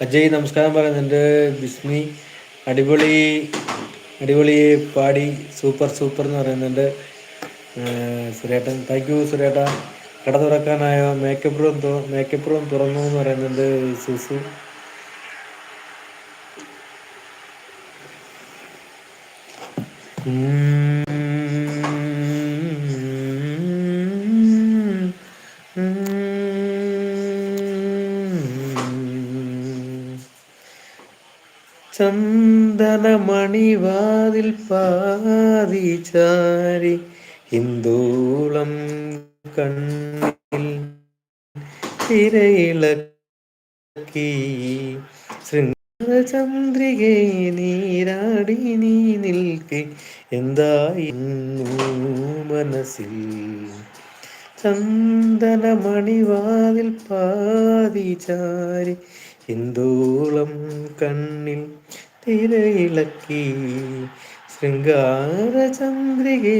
അജയ് നമസ്കാരം പറയുന്നുണ്ട്. ബിസ്മി അടിപൊളി അടിപൊളി പാടി സൂപ്പർ സൂപ്പർ എന്ന് പറയുന്നുണ്ട്. സുരേട്ടൻ താങ്ക് യു സുരേട്ട. കട തുറക്കാനായോ? മേക്കപ്പ് റൂം തുറന്നു എന്ന് പറയുന്നുണ്ട് സുസു. ചന്ദനമണിവാതിൽ പാതി ചാരി ഹിന്ദോളം കണ്ണിൽ തിരയിളക്കി ശൃംഗചന്ദ്രികെ നീരാടി നീ നിൽക്കെ എന്തായിരുന്നു മനസ്സിൽ. ചന്ദനമണിവാതിൽ പാതി ചാരി ഹിന്ദോളം കണ്ണിൽ തിരയിളക്കി ശൃംഗാരചന്ദ്രികെ